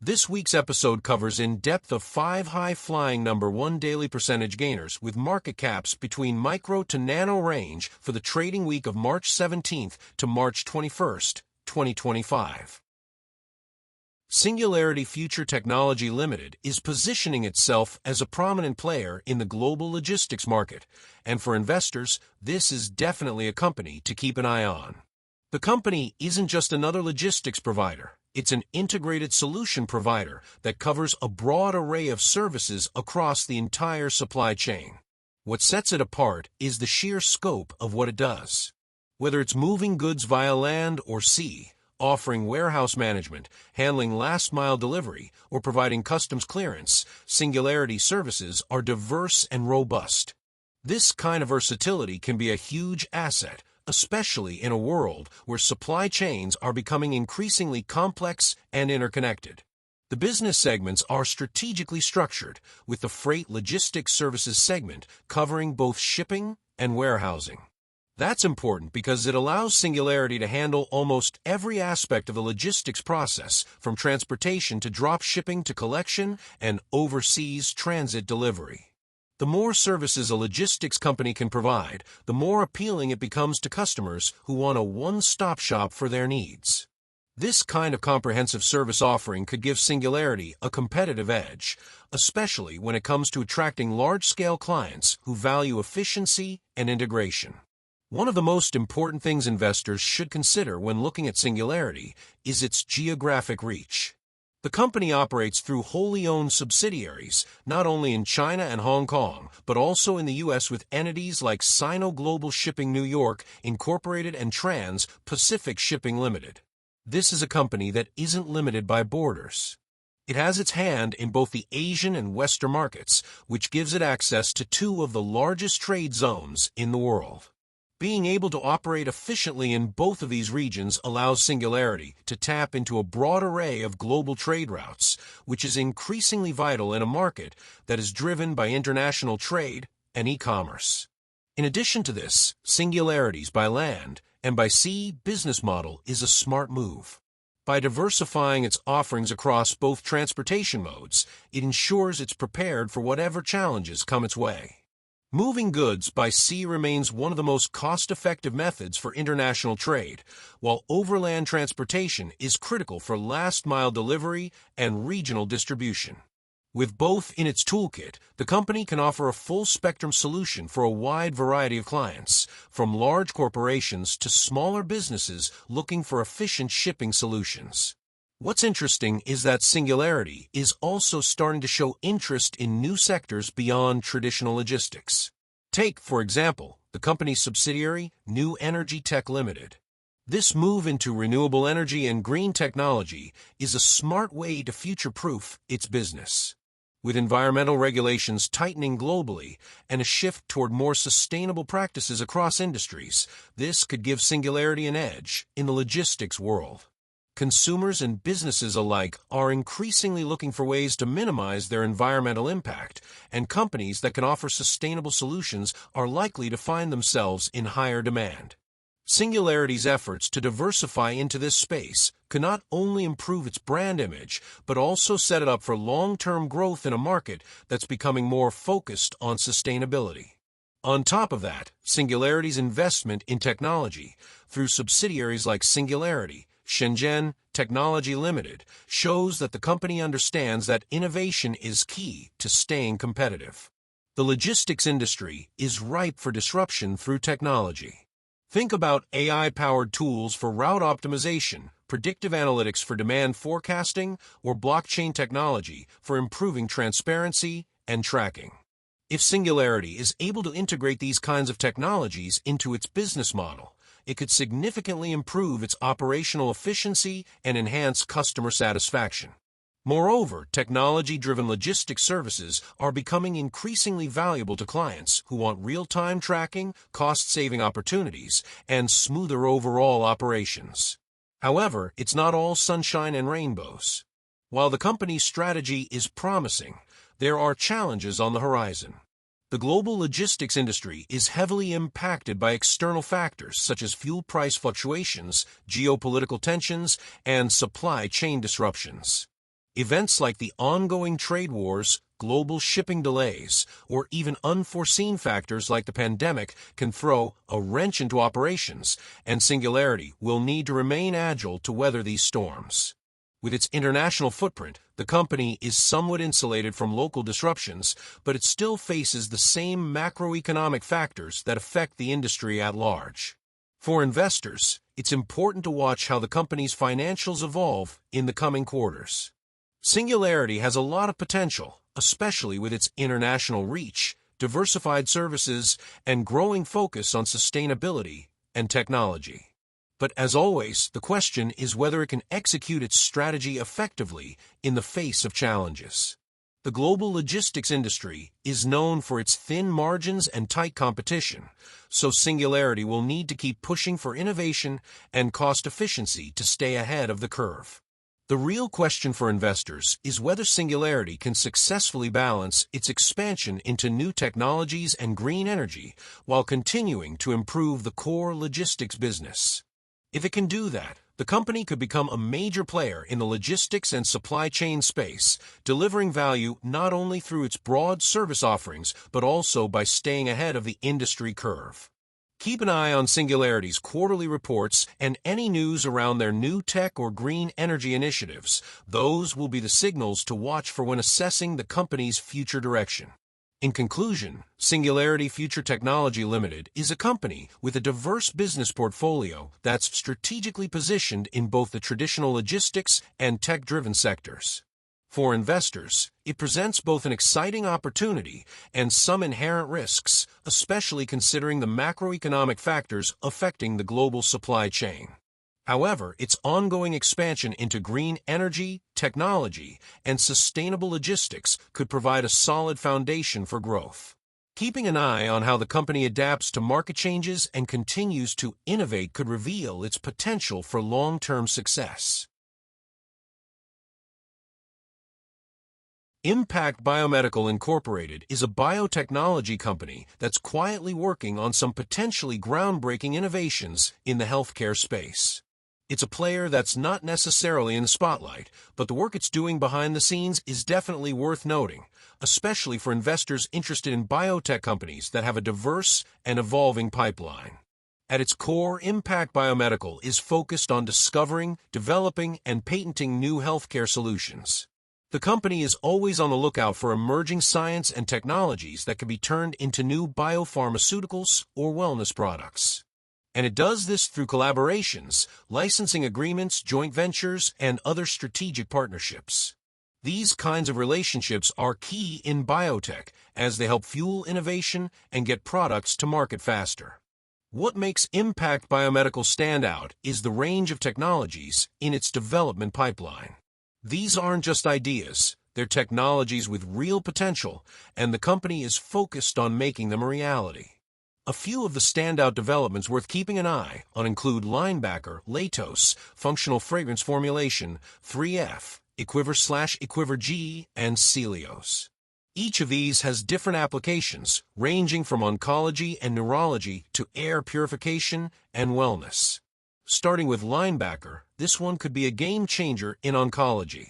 This week's episode covers in depth of 5 high-flying #1 daily percentage gainers with market caps between micro to nano range for the trading week of March 17th to March 21st, 2025. Singularity Future Technology Ltd is positioning itself as a prominent player in the global logistics market, and for investors, this is definitely a company to keep an eye on. The company isn't just another logistics provider. It's an integrated solution provider that covers a broad array of services across the entire supply chain. What sets it apart is the sheer scope of what it does. Whether it's moving goods via land or sea, offering warehouse management, handling last-mile delivery, or providing customs clearance, Singularity services are diverse and robust. This kind of versatility can be a huge asset, especially in a world where supply chains are becoming increasingly complex and interconnected. The business segments are strategically structured, with the Freight Logistics Services segment covering both shipping and warehousing. That's important because it allows Singularity to handle almost every aspect of the logistics process, from transportation to drop shipping to collection and overseas transit delivery. The more services a logistics company can provide, the more appealing it becomes to customers who want a one-stop shop for their needs. This kind of comprehensive service offering could give Singularity a competitive edge, especially when it comes to attracting large-scale clients who value efficiency and integration. One of the most important things investors should consider when looking at Singularity is its geographic reach. The company operates through wholly owned subsidiaries, not only in China and Hong Kong, but also in the U.S. with entities like Sino Global Shipping New York Incorporated and Trans-Pacific Shipping Limited. This is a company that isn't limited by borders. It has its hand in both the Asian and Western markets, which gives it access to 2 of the largest trade zones in the world. Being able to operate efficiently in both of these regions allows Singularity to tap into a broad array of global trade routes, which is increasingly vital in a market that is driven by international trade and e-commerce. In addition to this, Singularity's by land and by sea business model is a smart move. By diversifying its offerings across both transportation modes, it ensures it's prepared for whatever challenges come its way. Moving goods by sea remains one of the most cost-effective methods for international trade, while overland transportation is critical for last-mile delivery and regional distribution. With both in its toolkit, the company can offer a full-spectrum solution for a wide variety of clients, from large corporations to smaller businesses looking for efficient shipping solutions. What's interesting is that Singularity is also starting to show interest in new sectors beyond traditional logistics. Take, for example, the company's subsidiary, New Energy Tech Ltd. This move into renewable energy and green technology is a smart way to future-proof its business. With environmental regulations tightening globally and a shift toward more sustainable practices across industries, this could give Singularity an edge in the logistics world. Consumers and businesses alike are increasingly looking for ways to minimize their environmental impact, and companies that can offer sustainable solutions are likely to find themselves in higher demand. Singularity's efforts to diversify into this space could not only improve its brand image, but also set it up for long-term growth in a market that's becoming more focused on sustainability. On top of that, Singularity's investment in technology, through subsidiaries like Singularity, Shenzhen Technology Limited, shows that the company understands that innovation is key to staying competitive. The logistics industry is ripe for disruption through technology. Think about AI-powered tools for route optimization, predictive analytics for demand forecasting, or blockchain technology for improving transparency and tracking. If Singularity is able to integrate these kinds of technologies into its business model, it could significantly improve its operational efficiency and enhance customer satisfaction. Moreover, technology-driven logistics services are becoming increasingly valuable to clients who want real-time tracking, cost-saving opportunities, and smoother overall operations. However, it's not all sunshine and rainbows. While the company's strategy is promising, there are challenges on the horizon. The global logistics industry is heavily impacted by external factors such as fuel price fluctuations, geopolitical tensions, and supply chain disruptions. Events like the ongoing trade wars, global shipping delays, or even unforeseen factors like the pandemic can throw a wrench into operations, and Singularity will need to remain agile to weather these storms. With its international footprint, the company is somewhat insulated from local disruptions, but it still faces the same macroeconomic factors that affect the industry at large. For investors, it's important to watch how the company's financials evolve in the coming quarters. Singularity has a lot of potential, especially with its international reach, diversified services, and growing focus on sustainability and technology. But as always, the question is whether it can execute its strategy effectively in the face of challenges. The global logistics industry is known for its thin margins and tight competition, so Singularity will need to keep pushing for innovation and cost efficiency to stay ahead of the curve. The real question for investors is whether Singularity can successfully balance its expansion into new technologies and green energy while continuing to improve the core logistics business. If it can do that, the company could become a major player in the logistics and supply chain space, delivering value not only through its broad service offerings, but also by staying ahead of the industry curve. Keep an eye on Singularity's quarterly reports and any news around their new tech or green energy initiatives. Those will be the signals to watch for when assessing the company's future direction. In conclusion, Singularity Future Technology Ltd. is a company with a diverse business portfolio that's strategically positioned in both the traditional logistics and tech-driven sectors. For investors, it presents both an exciting opportunity and some inherent risks, especially considering the macroeconomic factors affecting the global supply chain. However, its ongoing expansion into green energy, technology, and sustainable logistics could provide a solid foundation for growth. Keeping an eye on how the company adapts to market changes and continues to innovate could reveal its potential for long-term success. Impact Biomedical Incorporated is a biotechnology company that's quietly working on some potentially groundbreaking innovations in the healthcare space. It's a player that's not necessarily in the spotlight, but the work it's doing behind the scenes is definitely worth noting, especially for investors interested in biotech companies that have a diverse and evolving pipeline. At its core, Impact Biomedical is focused on discovering, developing, and patenting new healthcare solutions. The company is always on the lookout for emerging science and technologies that can be turned into new biopharmaceuticals or wellness products. And it does this through collaborations, licensing agreements, joint ventures, and other strategic partnerships. These kinds of relationships are key in biotech as they help fuel innovation and get products to market faster. What makes Impact Biomedical stand out is the range of technologies in its development pipeline. These aren't just ideas, they're technologies with real potential, and the company is focused on making them a reality. A few of the standout developments worth keeping an eye on include Linebacker, Latos, Functional Fragrance Formulation, 3F, Equiver/Equiver-G, and Celios. Each of these has different applications, ranging from oncology and neurology to air purification and wellness. Starting with Linebacker, this one could be a game changer in oncology.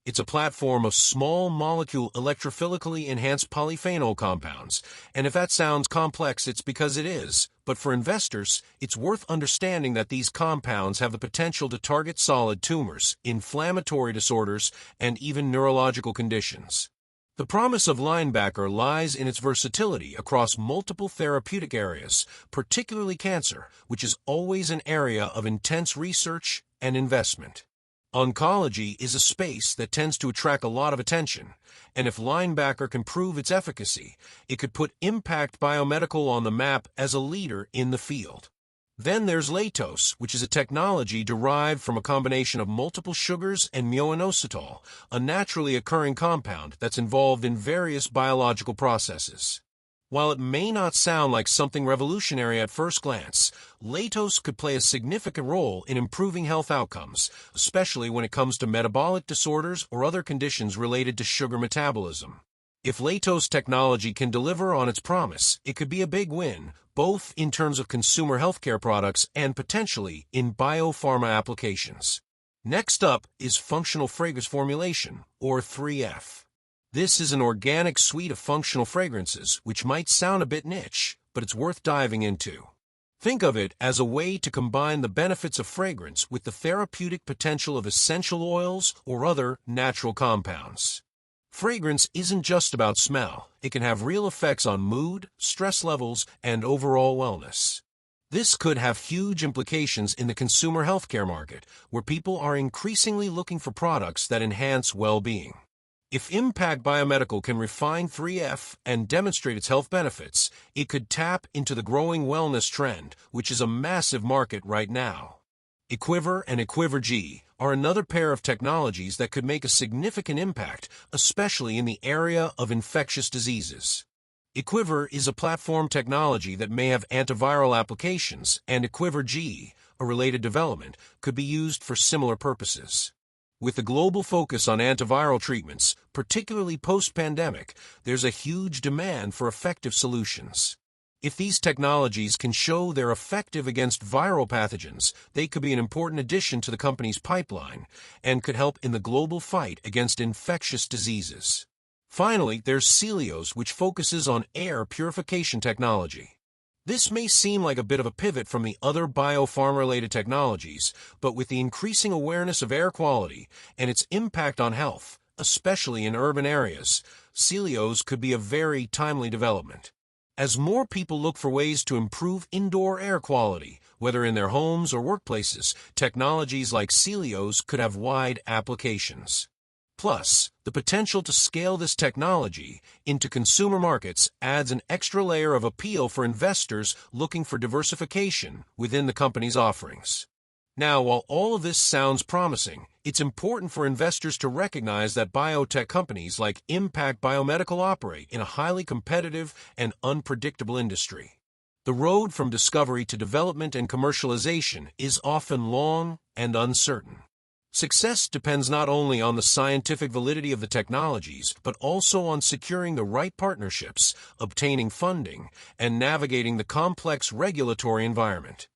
It's a platform of small molecule electrophilically enhanced polyphenol compounds, and if that sounds complex, it's because it is. But for investors, it's worth understanding that these compounds have the potential to target solid tumors, inflammatory disorders, and even neurological conditions. The promise of Linebacker lies in its versatility across multiple therapeutic areas, particularly cancer, which is always an area of intense research and investment. Oncology is a space that tends to attract a lot of attention, and if Linebacker can prove its efficacy, it could put Impact Biomedical on the map as a leader in the field. Then there's Latos, which is a technology derived from a combination of multiple sugars and myo-inositol, a naturally occurring compound that's involved in various biological processes. While it may not sound like something revolutionary at first glance, Latos could play a significant role in improving health outcomes, especially when it comes to metabolic disorders or other conditions related to sugar metabolism. If Latos technology can deliver on its promise, it could be a big win, both in terms of consumer healthcare products and potentially in biopharma applications. Next up is functional fragrance formulation, or 3F. This is an organic suite of functional fragrances, which might sound a bit niche, but it's worth diving into. Think of it as a way to combine the benefits of fragrance with the therapeutic potential of essential oils or other natural compounds. Fragrance isn't just about smell. It can have real effects on mood, stress levels, and overall wellness. This could have huge implications in the consumer healthcare market, where people are increasingly looking for products that enhance well-being. If Impact Biomedical can refine 3F and demonstrate its health benefits, it could tap into the growing wellness trend, which is a massive market right now. Equiver and Equiver G are another pair of technologies that could make a significant impact, especially in the area of infectious diseases. Equiver is a platform technology that may have antiviral applications, and Equiver G, a related development, could be used for similar purposes. With the global focus on antiviral treatments, particularly post-pandemic, there's a huge demand for effective solutions. If these technologies can show they're effective against viral pathogens, they could be an important addition to the company's pipeline and could help in the global fight against infectious diseases. Finally, there's Celios, which focuses on air purification technology. This may seem like a bit of a pivot from the other biopharma-related technologies, but with the increasing awareness of air quality and its impact on health, especially in urban areas, Celios could be a very timely development. As more people look for ways to improve indoor air quality, whether in their homes or workplaces, technologies like Celios could have wide applications. Plus, the potential to scale this technology into consumer markets adds an extra layer of appeal for investors looking for diversification within the company's offerings. Now, while all of this sounds promising, it's important for investors to recognize that biotech companies like Impact Biomedical operate in a highly competitive and unpredictable industry. The road from discovery to development and commercialization is often long and uncertain. Success depends not only on the scientific validity of the technologies, but also on securing the right partnerships, obtaining funding, and navigating the complex regulatory environment.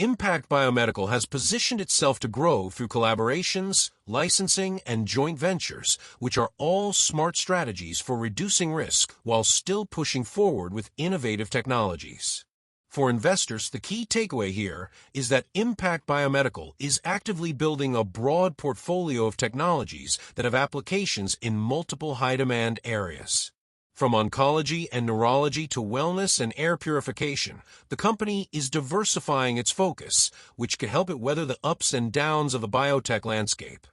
Impact Biomedical has positioned itself to grow through collaborations, licensing, and joint ventures, which are all smart strategies for reducing risk while still pushing forward with innovative technologies. For investors, the key takeaway here is that Impact Biomedical is actively building a broad portfolio of technologies that have applications in multiple high-demand areas. From oncology and neurology to wellness and air purification, the company is diversifying its focus, which could help it weather the ups and downs of the biotech landscape.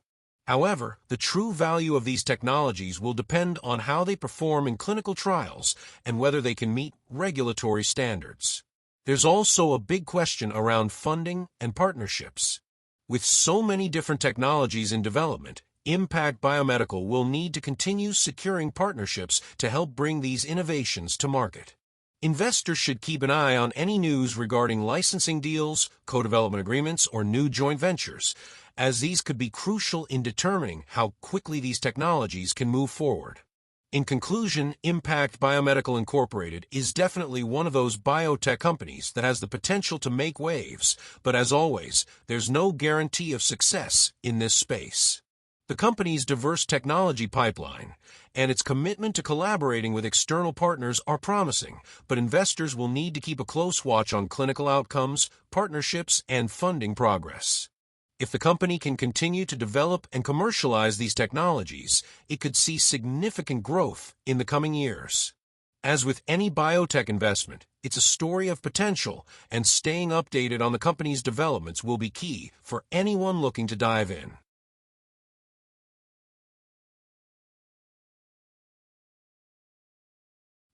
However, the true value of these technologies will depend on how they perform in clinical trials and whether they can meet regulatory standards. There's also a big question around funding and partnerships. With so many different technologies in development, Impact Biomedical will need to continue securing partnerships to help bring these innovations to market. Investors should keep an eye on any news regarding licensing deals, co-development agreements, or new joint ventures, as these could be crucial in determining how quickly these technologies can move forward. In conclusion, Impact Biomedical Incorporated is definitely one of those biotech companies that has the potential to make waves, but as always, there's no guarantee of success in this space. The company's diverse technology pipeline and its commitment to collaborating with external partners are promising, but investors will need to keep a close watch on clinical outcomes, partnerships, and funding progress. If the company can continue to develop and commercialize these technologies, it could see significant growth in the coming years. As with any biotech investment, it's a story of potential, and staying updated on the company's developments will be key for anyone looking to dive in.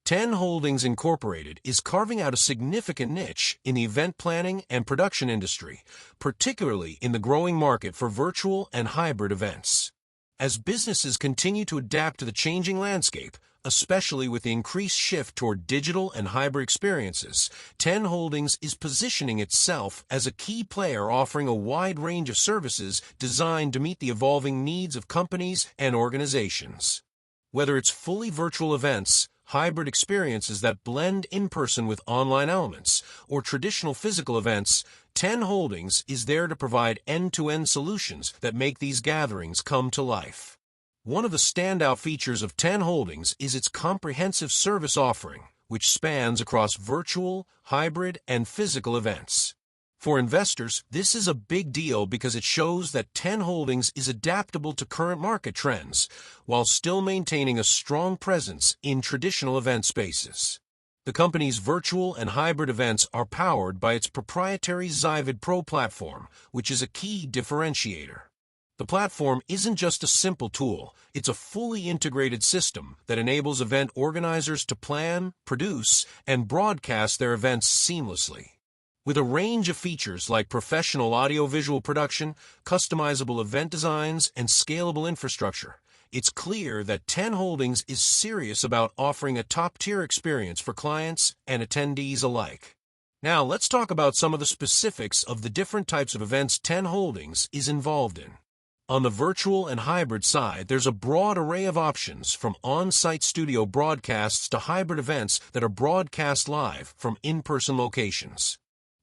TEN Holdings Incorporated is carving out a significant niche in the event planning and production industry, particularly in the growing market for virtual and hybrid events. As businesses continue to adapt to the changing landscape, especially with the increased shift toward digital and hybrid experiences, TEN Holdings is positioning itself as a key player offering a wide range of services designed to meet the evolving needs of companies and organizations. Whether it's fully virtual events, hybrid experiences that blend in-person with online elements, or traditional physical events, 10 Holdings is there to provide end-to-end solutions that make these gatherings come to life. One of the standout features of 10 Holdings is its comprehensive service offering, which spans across virtual, hybrid, and physical events. For investors, this is a big deal because it shows that 10 Holdings is adaptable to current market trends, while still maintaining a strong presence in traditional event spaces. The company's virtual and hybrid events are powered by its proprietary Zyvid Pro platform, which is a key differentiator. The platform isn't just a simple tool, it's a fully integrated system that enables event organizers to plan, produce, and broadcast their events seamlessly. With a range of features like professional audio-visual production, customizable event designs, and scalable infrastructure, it's clear that 10 Holdings is serious about offering a top-tier experience for clients and attendees alike. Now, let's talk about some of the specifics of the different types of events 10 Holdings is involved in. On the virtual and hybrid side, there's a broad array of options from on-site studio broadcasts to hybrid events that are broadcast live from in-person locations.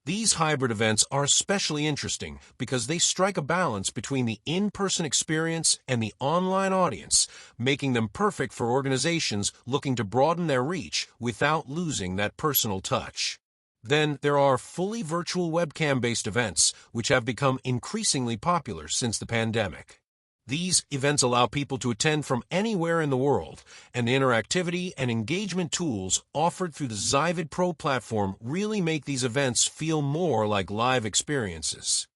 These hybrid events are especially interesting because they strike a balance between the in-person experience and the online audience, making them perfect for organizations looking to broaden their reach without losing that personal touch. Then there are fully virtual webcam-based events, which have become increasingly popular since the pandemic. These events allow people to attend from anywhere in the world, and the interactivity and engagement tools offered through the Zyvid Pro platform really make these events feel more like live experiences.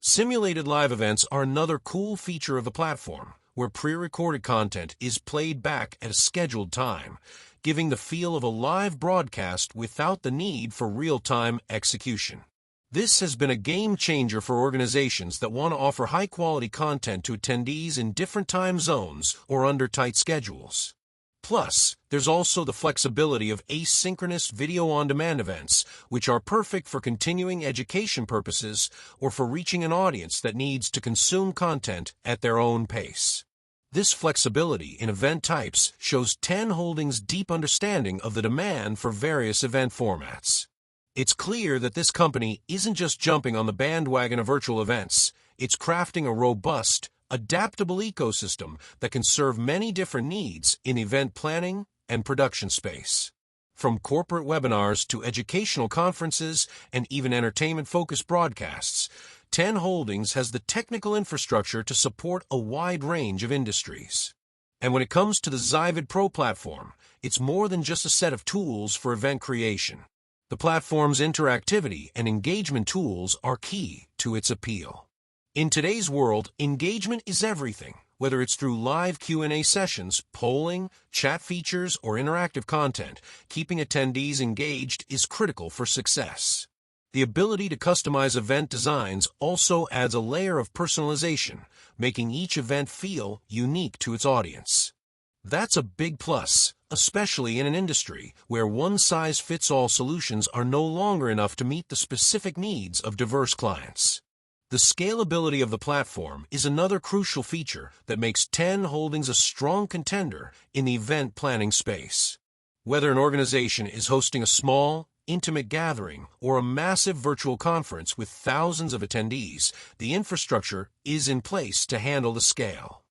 Simulated live events are another cool feature of the platform, where pre-recorded content is played back at a scheduled time, giving the feel of a live broadcast without the need for real-time execution. This has been a game-changer for organizations that want to offer high-quality content to attendees in different time zones or under tight schedules. Plus, there's also the flexibility of asynchronous video-on-demand events, which are perfect for continuing education purposes or for reaching an audience that needs to consume content at their own pace. This flexibility in event types shows 10 Holdings' deep understanding of the demand for various event formats. It's clear that this company isn't just jumping on the bandwagon of virtual events, it's crafting a robust, adaptable ecosystem that can serve many different needs in event planning and production space. From corporate webinars to educational conferences and even entertainment-focused broadcasts, 10 Holdings has the technical infrastructure to support a wide range of industries. And when it comes to the Zyvid Pro platform, it's more than just a set of tools for event creation. The platform's interactivity and engagement tools are key to its appeal. In today's world, engagement is everything. Whether it's through live Q&A sessions, polling, chat features, or interactive content, keeping attendees engaged is critical for success. The ability to customize event designs also adds a layer of personalization, making each event feel unique to its audience. That's a big plus, especially in an industry where one-size-fits-all solutions are no longer enough to meet the specific needs of diverse clients. The scalability of the platform is another crucial feature that makes 10 Holdings a strong contender in the event planning space. Whether an organization is hosting a small, intimate gathering or a massive virtual conference with thousands of attendees, the infrastructure is in place to handle the scale.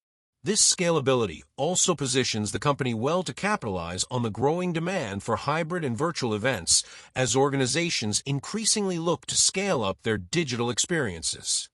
This scalability also positions the company well to capitalize on the growing demand for hybrid and virtual events as organizations increasingly look to scale up their digital experiences.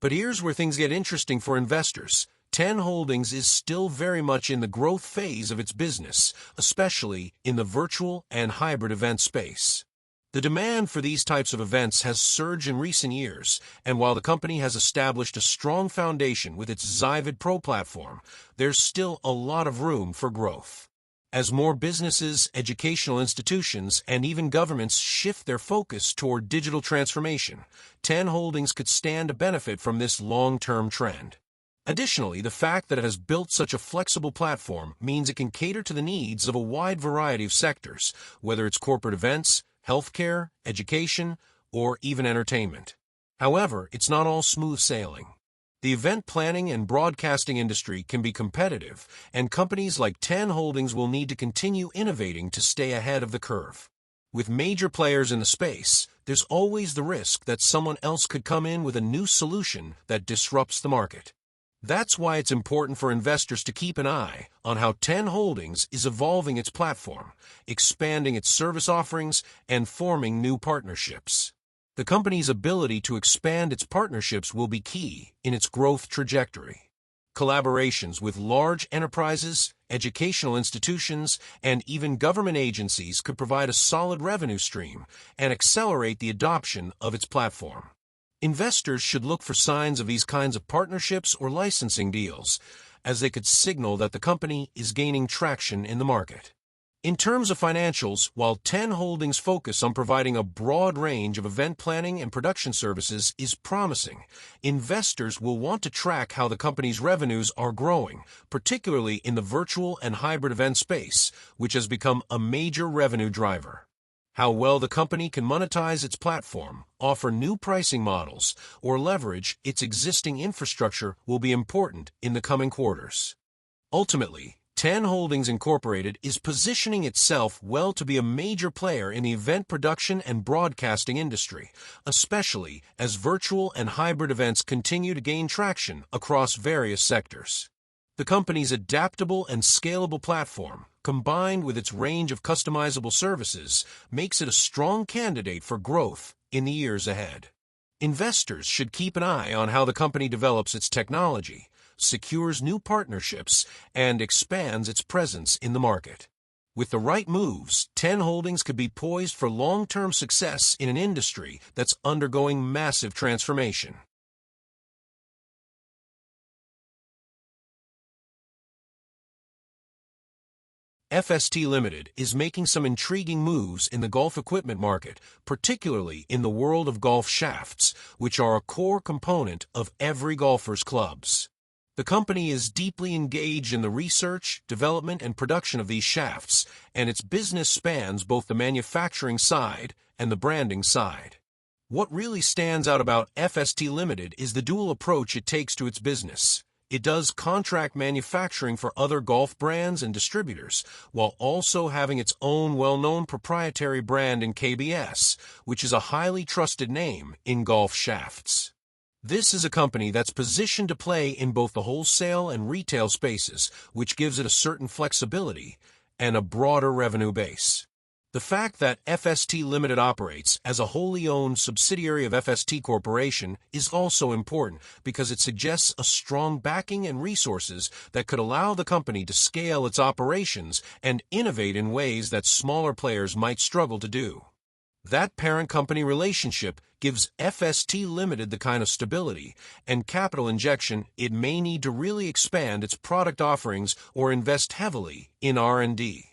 But here's where things get interesting for investors. 10 Holdings is still very much in the growth phase of its business, especially in the virtual and hybrid event space. The demand for these types of events has surged in recent years, and while the company has established a strong foundation with its Zyvid Pro platform, there's still a lot of room for growth. As more businesses, educational institutions, and even governments shift their focus toward digital transformation, 10 Holdings could stand to benefit from this long-term trend. Additionally, the fact that it has built such a flexible platform means it can cater to the needs of a wide variety of sectors, whether it's corporate events, healthcare, education, or even entertainment. However, it's not all smooth sailing. The The event planning and broadcasting industry can be competitive, and companies like TEN Holdings will need to continue innovating to stay ahead of the curve. With major players in the space, there's always the risk that someone else could come in with a new solution that disrupts the market. That's why it's important for investors to keep an eye on how TEN Holdings is evolving its platform, expanding its service offerings, and forming new partnerships. The company's ability to expand its partnerships will be key in its growth trajectory. Collaborations with large enterprises, educational institutions, and even government agencies could provide a solid revenue stream and accelerate the adoption of its platform. Investors should look for signs of these kinds of partnerships or licensing deals, as they could signal that the company is gaining traction in the market. In terms of financials, while TEN Holdings' focus on providing a broad range of event planning and production services is promising, investors will want to track how the company's revenues are growing, particularly in the virtual and hybrid event space, which has become a major revenue driver. How well the company can monetize its platform, offer new pricing models, or leverage its existing infrastructure will be important in the coming quarters. Ultimately, TEN Holdings Incorporated is positioning itself well to be a major player in the event production and broadcasting industry, especially as virtual and hybrid events continue to gain traction across various sectors. The company's adaptable and scalable platform, combined with its range of customizable services, makes it a strong candidate for growth in the years ahead. Investors should keep an eye on how the company develops its technology, secures new partnerships, and expands its presence in the market. With the right moves, TEN Holdings could be poised for long-term success in an industry that's undergoing massive transformation. FST Ltd is making some intriguing moves in the golf equipment market, particularly in the world of golf shafts, which are a core component of every golfer's clubs. The company is deeply engaged in the research, development, and production of these shafts, and its business spans both the manufacturing side and the branding side. What really stands out about FST Ltd is the dual approach it takes to its business. It does contract manufacturing for other golf brands and distributors, while also having its own well-known proprietary brand in KBS, which is a highly trusted name in golf shafts. This is a company that's positioned to play in both the wholesale and retail spaces, which gives it a certain flexibility and a broader revenue base. The fact that FST Ltd operates as a wholly owned subsidiary of FST Corporation is also important because it suggests a strong backing and resources that could allow the company to scale its operations and innovate in ways that smaller players might struggle to do. That parent-company relationship gives FST Ltd the kind of stability and capital injection it may need to really expand its product offerings or invest heavily in R&D.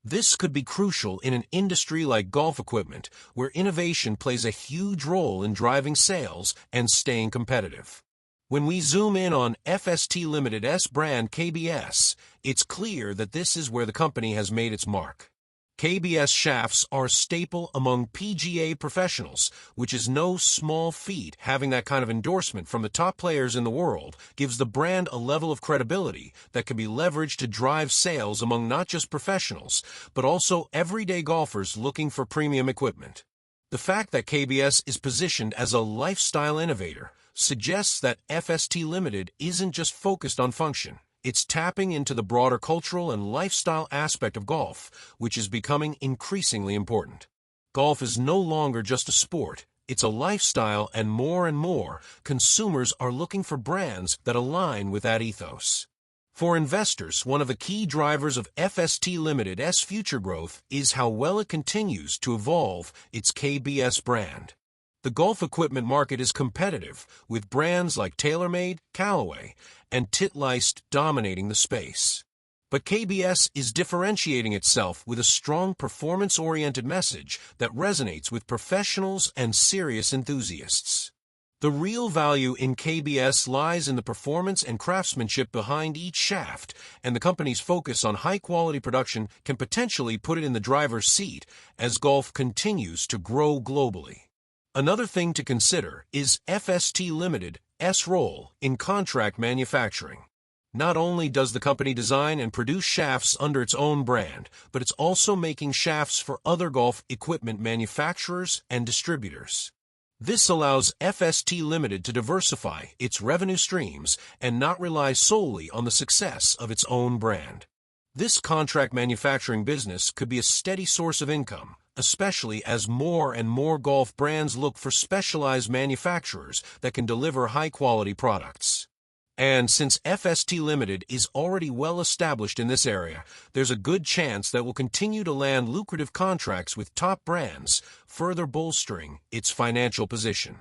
This could be crucial in an industry like golf equipment, where innovation plays a huge role in driving sales and staying competitive. When we zoom in on FST Ltd's brand KBS, it's clear that this is where the company has made its mark. KBS shafts are a staple among PGA professionals, which is no small feat. Having that kind of endorsement from the top players in the world gives the brand a level of credibility that can be leveraged to drive sales among not just professionals, but also everyday golfers looking for premium equipment. The fact that KBS is positioned as a lifestyle innovator suggests that FST Ltd isn't just focused on function. It's tapping into the broader cultural and lifestyle aspect of golf, which is becoming increasingly important. Golf is no longer just a sport, it's a lifestyle, and more consumers are looking for brands that align with that ethos. For investors, one of the key drivers of FST Ltd's future growth is how well it continues to evolve its KBS brand. The golf equipment market is competitive, with brands like TaylorMade, Callaway, and Titleist dominating the space. But KBS is differentiating itself with a strong performance-oriented message that resonates with professionals and serious enthusiasts. The real value in KBS lies in the performance and craftsmanship behind each shaft, and the company's focus on high-quality production can potentially put it in the driver's seat as golf continues to grow globally. Another thing to consider is FST Ltd S role in contract manufacturing. Not only does the company design and produce shafts under its own brand, but it's also making shafts for other golf equipment manufacturers and distributors. This allows FST Ltd to diversify its revenue streams and not rely solely on the success of its own brand. This contract manufacturing business could be a steady source of income, especially as more and more golf brands look for specialized manufacturers that can deliver high-quality products. And since FST Ltd is already well established in this area, there's a good chance that we'll continue to land lucrative contracts with top brands, further bolstering its financial position.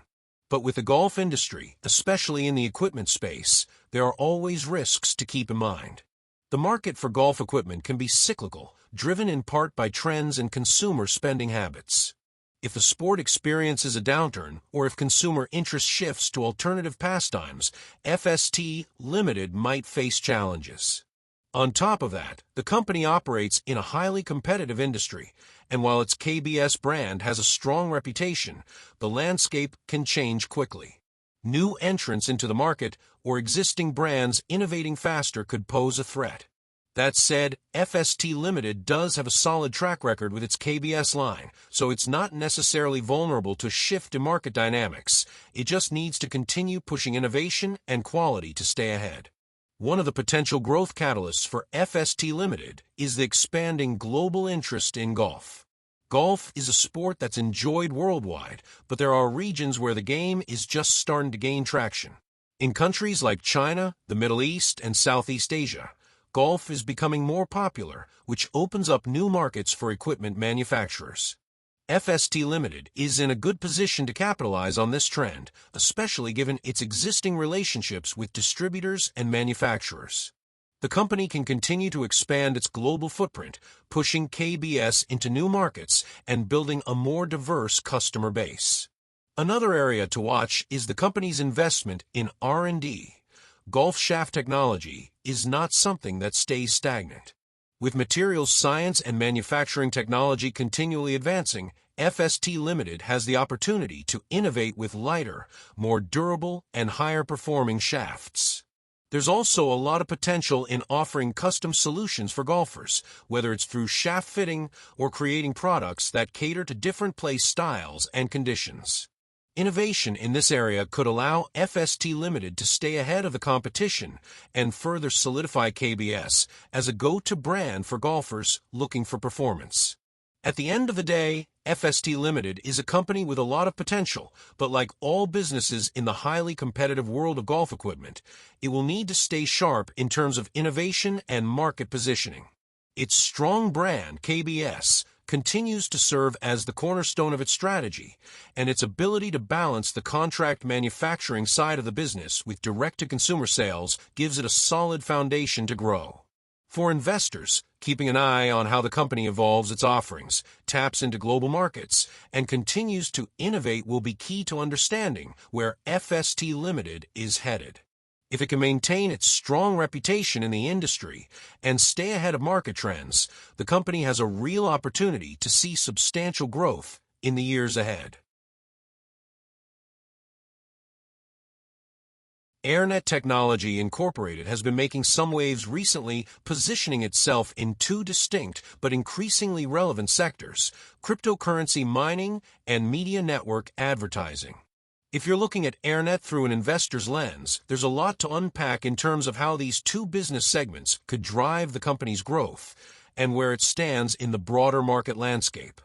But with the golf industry, especially in the equipment space, there are always risks to keep in mind. The market for golf equipment can be cyclical, driven in part by trends in consumer spending habits. If the sport experiences a downturn, or if consumer interest shifts to alternative pastimes, FST Ltd might face challenges. On top of that, the company operates in a highly competitive industry, and while its KBS brand has a strong reputation, the landscape can change quickly. New entrants into the market or existing brands innovating faster could pose a threat. That said, FST Ltd does have a solid track record with its KBS line, so it's not necessarily vulnerable to shift in market dynamics. It just needs to continue pushing innovation and quality to stay ahead. One of the potential growth catalysts for FST Ltd is the expanding global interest in golf. Golf is a sport that's enjoyed worldwide, but there are regions where the game is just starting to gain traction. In countries like China, the Middle East, and Southeast Asia, golf is becoming more popular, which opens up new markets for equipment manufacturers. FST Ltd is in a good position to capitalize on this trend, especially given its existing relationships with distributors and manufacturers. The company can continue to expand its global footprint, pushing KBS into new markets and building a more diverse customer base. Another area to watch is the company's investment in R&D. Golf shaft technology is not something that stays stagnant. With materials science and manufacturing technology continually advancing, FST Ltd has the opportunity to innovate with lighter, more durable, and higher-performing shafts. There's also a lot of potential in offering custom solutions for golfers, whether it's through shaft fitting or creating products that cater to different play styles and conditions. Innovation in this area could allow FST Ltd to stay ahead of the competition and further solidify KBS as a go-to brand for golfers looking for performance. At the end of the day, FST Ltd is a company with a lot of potential, but like all businesses in the highly competitive world of golf equipment, it will need to stay sharp in terms of innovation and market positioning. Its strong brand, KBS, continues to serve as the cornerstone of its strategy, and its ability to balance the contract manufacturing side of the business with direct-to-consumer sales gives it a solid foundation to grow. For investors, keeping an eye on how the company evolves its offerings, taps into global markets, and continues to innovate will be key to understanding where FST Ltd is headed. If it can maintain its strong reputation in the industry and stay ahead of market trends, the company has a real opportunity to see substantial growth in the years ahead. Airnet Technology Inc. has been making some waves recently, positioning itself in two distinct but increasingly relevant sectors: cryptocurrency mining and media network advertising. If you're looking at Airnet through an investor's lens, there's a lot to unpack in terms of how these two business segments could drive the company's growth and where it stands in the broader market landscape.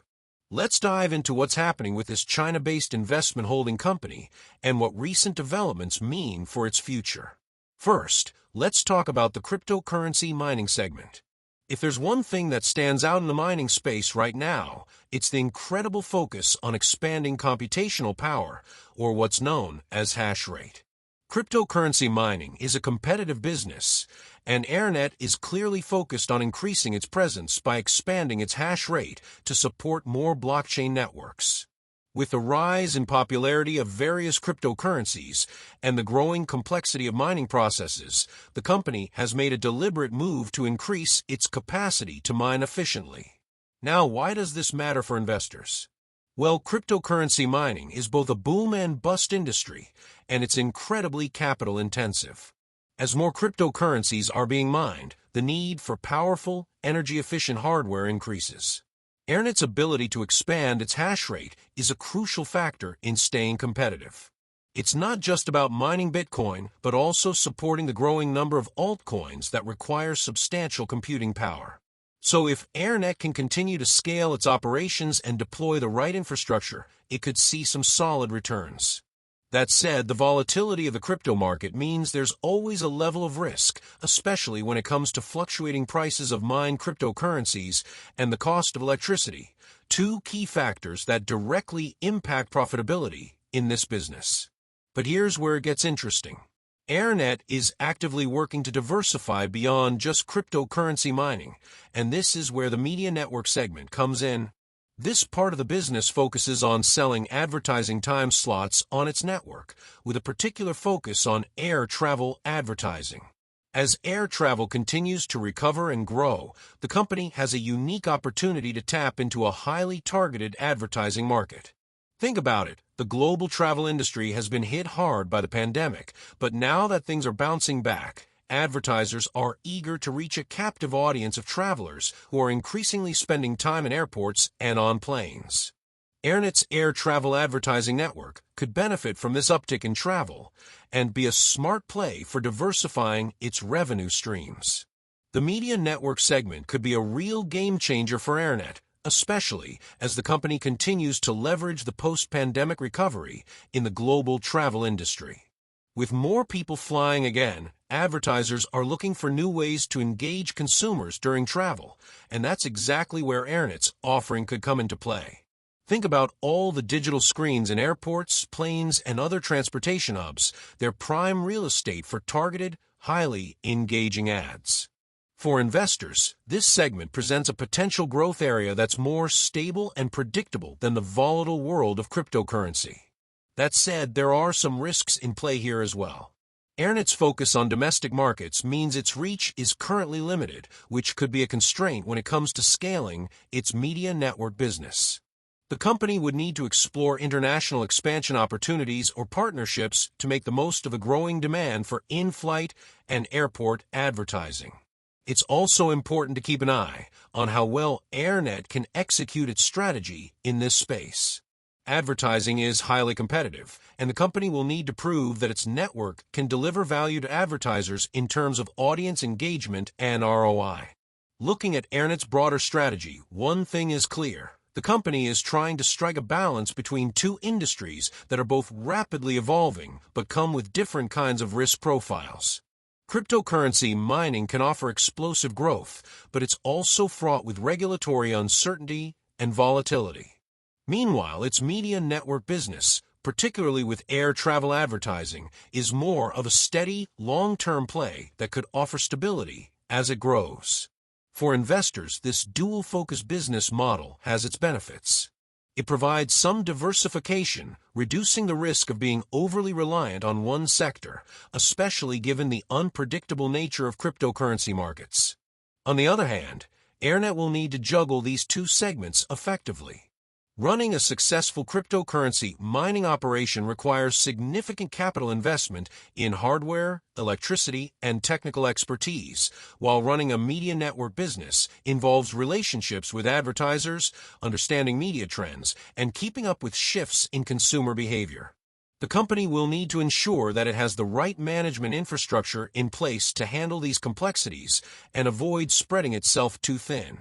Let's dive into what's happening with this China-based investment holding company and what recent developments mean for its future. First, let's talk about the cryptocurrency mining segment. If there's one thing that stands out in the mining space right now, it's the incredible focus on expanding computational power, or what's known as hash rate. Cryptocurrency mining is a competitive business, and Airnet is clearly focused on increasing its presence by expanding its hash rate to support more blockchain networks. With the rise in popularity of various cryptocurrencies and the growing complexity of mining processes, the company has made a deliberate move to increase its capacity to mine efficiently. Now, why does this matter for investors? Well, cryptocurrency mining is both a boom and bust industry, and it's incredibly capital intensive. As more cryptocurrencies are being mined, the need for powerful, energy-efficient hardware increases. Airnet's ability to expand its hash rate is a crucial factor in staying competitive. It's not just about mining Bitcoin, but also supporting the growing number of altcoins that require substantial computing power. So if Airnet can continue to scale its operations and deploy the right infrastructure, it could see some solid returns. That said, the volatility of the crypto market means there's always a level of risk, especially when it comes to fluctuating prices of mined cryptocurrencies and the cost of electricity, two key factors that directly impact profitability in this business. But here's where it gets interesting. Airnet is actively working to diversify beyond just cryptocurrency mining, and this is where the media network segment comes in. This part of the business focuses on selling advertising time slots on its network, with a particular focus on air travel advertising. As air travel continues to recover and grow, the company has a unique opportunity to tap into a highly targeted advertising market. Think about it. The global travel industry has been hit hard by the pandemic, but now that things are bouncing back, advertisers are eager to reach a captive audience of travelers who are increasingly spending time in airports and on planes. Airnet's air travel advertising network could benefit from this uptick in travel and be a smart play for diversifying its revenue streams. The media network segment could be a real game changer for Airnet, especially as the company continues to leverage the post-pandemic recovery in the global travel industry. With more people flying again, advertisers are looking for new ways to engage consumers during travel, and that's exactly where Airnet's offering could come into play. Think about all the digital screens in airports, planes, and other transportation hubs. They're prime real estate for targeted, highly engaging ads. For investors, this segment presents a potential growth area that's more stable and predictable than the volatile world of cryptocurrency. That said, there are some risks in play here as well. Airnet's focus on domestic markets means its reach is currently limited, which could be a constraint when it comes to scaling its media network business. The company would need to explore international expansion opportunities or partnerships to make the most of the growing demand for in-flight and airport advertising. It's also important to keep an eye on how well Airnet can execute its strategy in this space. Advertising is highly competitive, and the company will need to prove that its network can deliver value to advertisers in terms of audience engagement and ROI. Looking at Airnet's broader strategy, one thing is clear. The company is trying to strike a balance between two industries that are both rapidly evolving but come with different kinds of risk profiles. Cryptocurrency mining can offer explosive growth, but it's also fraught with regulatory uncertainty and volatility. Meanwhile, its media network business, particularly with air travel advertising, is more of a steady, long-term play that could offer stability as it grows. For investors, this dual-focus business model has its benefits. It provides some diversification, reducing the risk of being overly reliant on one sector, especially given the unpredictable nature of cryptocurrency markets. On the other hand, Airnet will need to juggle these two segments effectively. Running a successful cryptocurrency mining operation requires significant capital investment in hardware, electricity, and technical expertise, while running a media network business involves relationships with advertisers, understanding media trends, and keeping up with shifts in consumer behavior. The company will need to ensure that it has the right management infrastructure in place to handle these complexities and avoid spreading itself too thin.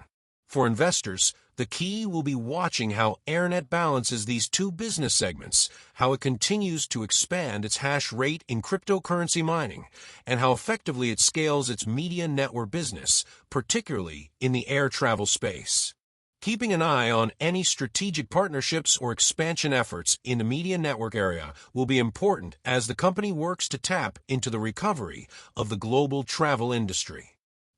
For investors, the key will be watching how Airnet balances these two business segments, how it continues to expand its hash rate in cryptocurrency mining, and how effectively it scales its media network business, particularly in the air travel space. Keeping an eye on any strategic partnerships or expansion efforts in the media network area will be important as the company works to tap into the recovery of the global travel industry.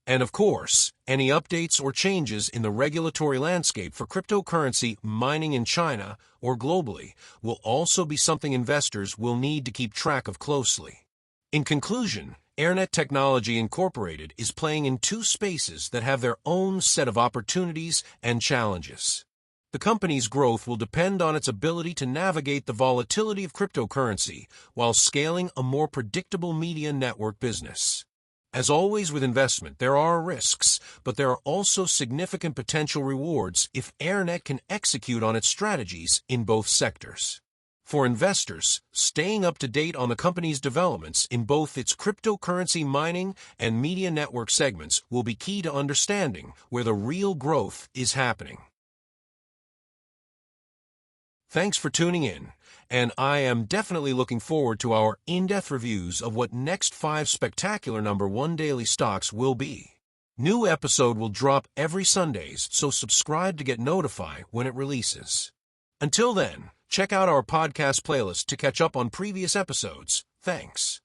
And of course, any updates or changes in the regulatory landscape for cryptocurrency mining in China or globally will also be something investors will need to keep track of closely. In conclusion, Airnet Technology Inc. is playing in two spaces that have their own set of opportunities and challenges. The company's growth will depend on its ability to navigate the volatility of cryptocurrency while scaling a more predictable media network business. As always with investment, there are risks, but there are also significant potential rewards if Airnet can execute on its strategies in both sectors. For investors, staying up to date on the company's developments in both its cryptocurrency mining and media network segments will be key to understanding where the real growth is happening. Thanks for tuning in, and I am definitely looking forward to our in-depth reviews of what next 5 spectacular number 1 daily stocks will be. New episode will drop every Sundays, so subscribe to get notified when it releases. Until then, check out our podcast playlist to catch up on previous episodes. Thanks.